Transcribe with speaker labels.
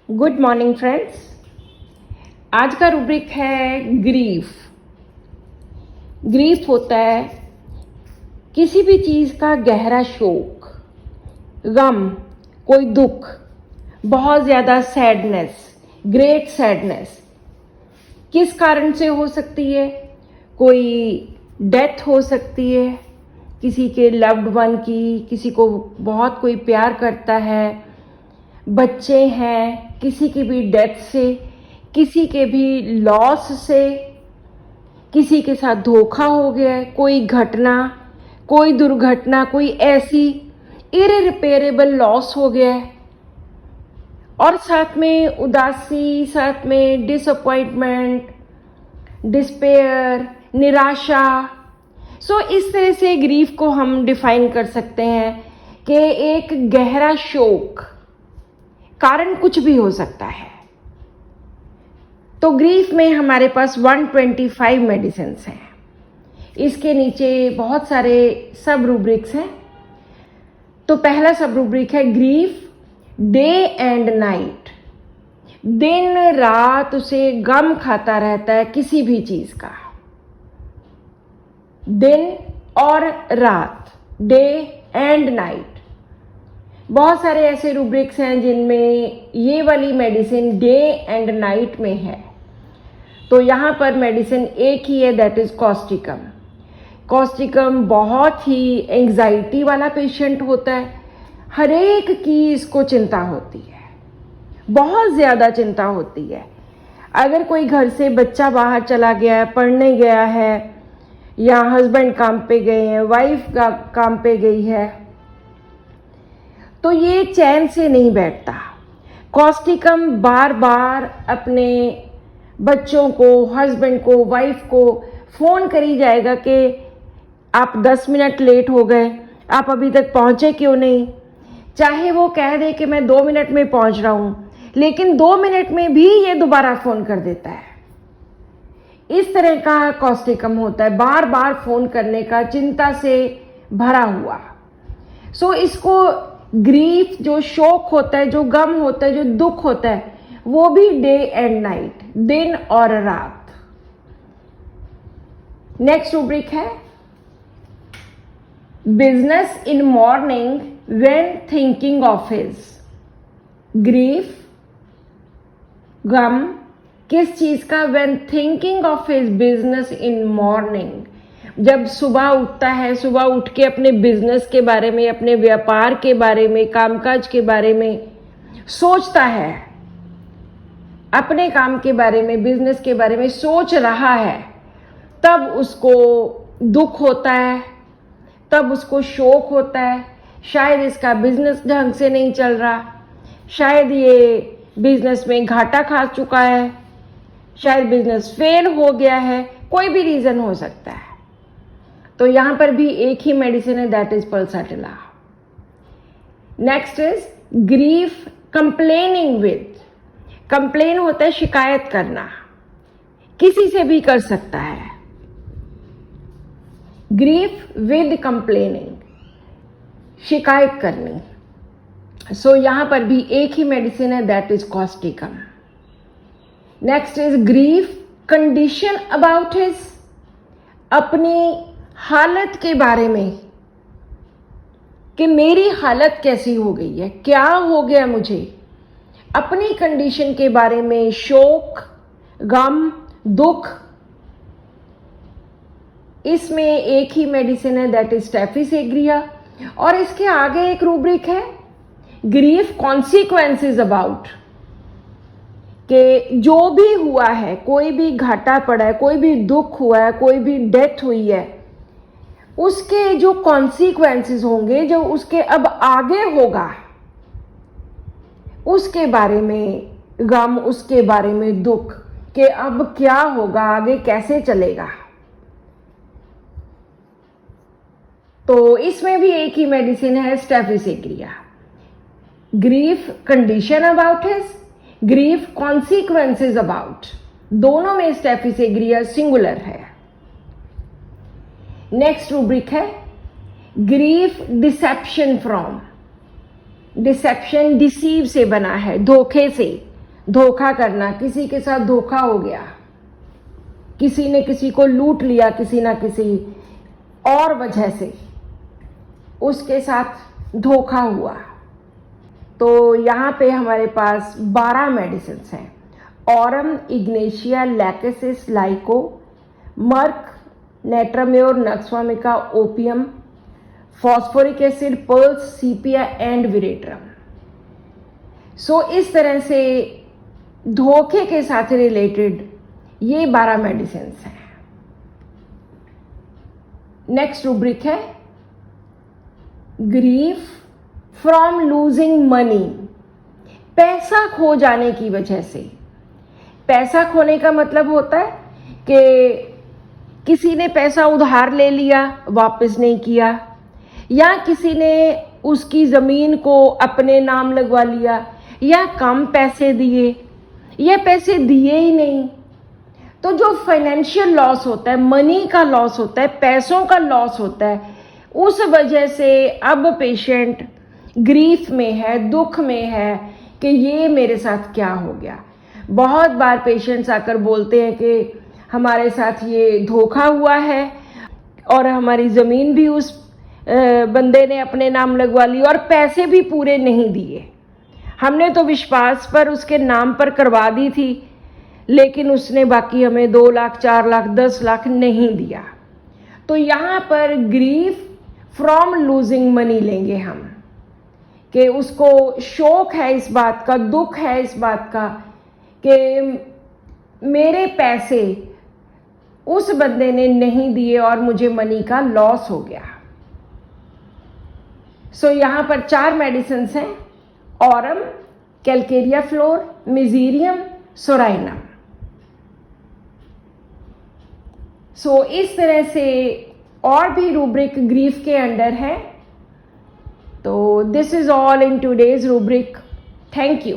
Speaker 1: Good morning friends. आज का rubric है ग्रीफ। ग्रीफ होता है किसी भी चीज़ का गहरा शोक, गम, कोई दुख, बहुत ज़्यादा सैडनेस, ग्रेट सैडनेस। किस कारण से हो सकती है? कोई डेथ हो सकती है किसी के लव्ड वन की, किसी को बहुत कोई प्यार करता है, बच्चे हैं, किसी की भी डेथ से, किसी के भी लॉस से, किसी के साथ धोखा हो गया है, कोई घटना, कोई दुर्घटना, कोई ऐसी इररिपेयरेबल लॉस हो गया है, और साथ में उदासी, साथ में डिसअपॉइंटमेंट, डिस्पेयर, निराशा। सो इस तरह से ग्रीफ को हम डिफाइन कर सकते हैं कि एक गहरा शोक, कारण कुछ भी हो सकता है। तो ग्रीफ में हमारे पास 125 मेडिसिन्स हैं। इसके नीचे बहुत सारे सब रूब्रिक्स हैं। तो पहला सब रूब्रिक है ग्रीफ डे एंड नाइट। दिन रात उसे गम खाता रहता है किसी भी चीज का, दिन और रात, डे एंड नाइट। बहुत सारे ऐसे रूब्रिक्स हैं जिनमें ये वाली मेडिसिन डे एंड नाइट में है। तो यहाँ पर मेडिसिन एक ही है, दैट इज कॉस्टिकम। कॉस्टिकम बहुत ही एंग्जाइटी वाला पेशेंट होता है, हर एक की इसको चिंता होती है, बहुत ज़्यादा चिंता होती है। अगर कोई घर से बच्चा बाहर चला गया है, पढ़ने गया है, या हस्बैंड काम पे गए हैं, वाइफ काम पे गई है, तो ये चैन से नहीं बैठता। कॉस्टिकम बार बार अपने बच्चों को, हस्बैंड को, वाइफ को फ़ोन करी जाएगा कि आप 10 मिनट लेट हो गए, आप अभी तक पहुँचे क्यों नहीं। चाहे वो कह दे कि मैं 2 मिनट में पहुँच रहा हूँ, लेकिन 2 मिनट में भी ये दोबारा फ़ोन कर देता है। इस तरह का कॉस्टिकम होता है, बार बार फ़ोन करने का, चिंता से भरा हुआ। सो इसको ग्रीफ, जो शोक होता है, जो गम होता है, जो दुख होता है, वो भी डे एंड नाइट, दिन और रात। नेक्स्ट रूब्रिक है business in morning when thinking of his. Grief, गम किस चीज का? When thinking of his business in morning. जब सुबह उठता है, सुबह उठ के अपने बिजनेस के बारे में, अपने व्यापार के बारे में, कामकाज के बारे में सोचता है, अपने काम के बारे में, बिजनेस के बारे में सोच रहा है, तब उसको दुख होता है, तब उसको शोक होता है। शायद इसका बिजनेस ढंग से नहीं चल रहा, शायद ये बिजनेस में घाटा खा चुका है, शायद बिजनेस फेल हो गया है, कोई भी रीजन हो सकता है। तो यहां पर भी एक ही मेडिसिन है, that is pulsatilla. Next is grief complaining with. Complain होता है शिकायत करना, किसी से भी कर सकता है। ग्रीफ विद कंप्लेनिंग, शिकायत करनी। सो यहां पर भी एक ही मेडिसिन है, that is Causticum. Next is grief condition about his, अपनी हालत के बारे में, कि मेरी हालत कैसी हो गई है, क्या हो गया मुझे, अपनी कंडीशन के बारे में शोक, गम, दुख। इसमें एक ही मेडिसिन है, दैट इज स्टेफिसेग्रिया। और इसके आगे एक रूब्रिक है ग्रीफ कॉन्सिक्वेंसेस अबाउट, कि जो भी हुआ है, कोई भी घाटा पड़ा है, कोई भी दुख हुआ है, कोई भी डेथ हुई है, उसके जो कॉन्सिक्वेंसेस होंगे, जो उसके अब आगे होगा, उसके बारे में गम, उसके बारे में दुख, कि अब क्या होगा, आगे कैसे चलेगा। तो इसमें भी एक ही मेडिसिन है, staphysagria. Grief condition about his, grief consequences about, दोनों में स्टेफिसेग्रिया सिंगुलर है। नेक्स्ट रूब्रिक है grief deception from. Deception deceive से बना है, धोखे से, धोखा करना, किसी के साथ धोखा हो गया, किसी ने किसी को लूट लिया, किसी ना किसी और वजह से उसके साथ धोखा हुआ। तो यहाँ पे हमारे पास 12 मेडिसिन हैं। Aurum, ignatia, lachesis, lyco, merc, natrum mur, nux vomica, opium, phosphoric acid, puls, sepia and veratrum. So इस तरह से धोखे के साथ रिलेटेड ये 12 मेडिसिन हैं। नेक्स्ट रूब्रिक है ग्रीफ फ्रॉम लूजिंग मनी, पैसा खो जाने की वजह से। पैसा खोने का मतलब होता है कि किसी ने पैसा उधार ले लिया, वापस नहीं किया, या किसी ने उसकी ज़मीन को अपने नाम लगवा लिया, या कम पैसे दिए, या पैसे दिए ही नहीं। तो जो फाइनेंशियल लॉस होता है, मनी का लॉस होता है, पैसों का लॉस होता है, उस वजह से अब पेशेंट ग्रीफ में है, दुख में है कि ये मेरे साथ क्या हो गया। बहुत बार पेशेंट्स आकर बोलते हैं कि हमारे साथ ये धोखा हुआ है और हमारी ज़मीन भी उस बंदे ने अपने नाम लगवा ली और पैसे भी पूरे नहीं दिए। हमने तो विश्वास पर उसके नाम पर करवा दी थी, लेकिन उसने बाकी हमें 2 लाख, 4 लाख, 10 लाख नहीं दिया। तो यहाँ पर ग्रीफ फ्रॉम लूजिंग मनी लेंगे हम, कि उसको शोक है इस बात का, दुख है इस बात का कि मेरे पैसे उस बंदे ने नहीं दिए और मुझे मनी का लॉस हो गया। सो यहाँ पर 4 मेडिसिन हैं, ऑरम, कैलकेरिया फ्लोर, मिजीरियम, सोराइनम। सो इस तरह से और भी रूब्रिक ग्रीफ के अंडर है। तो this is all in today's rubric. Thank you.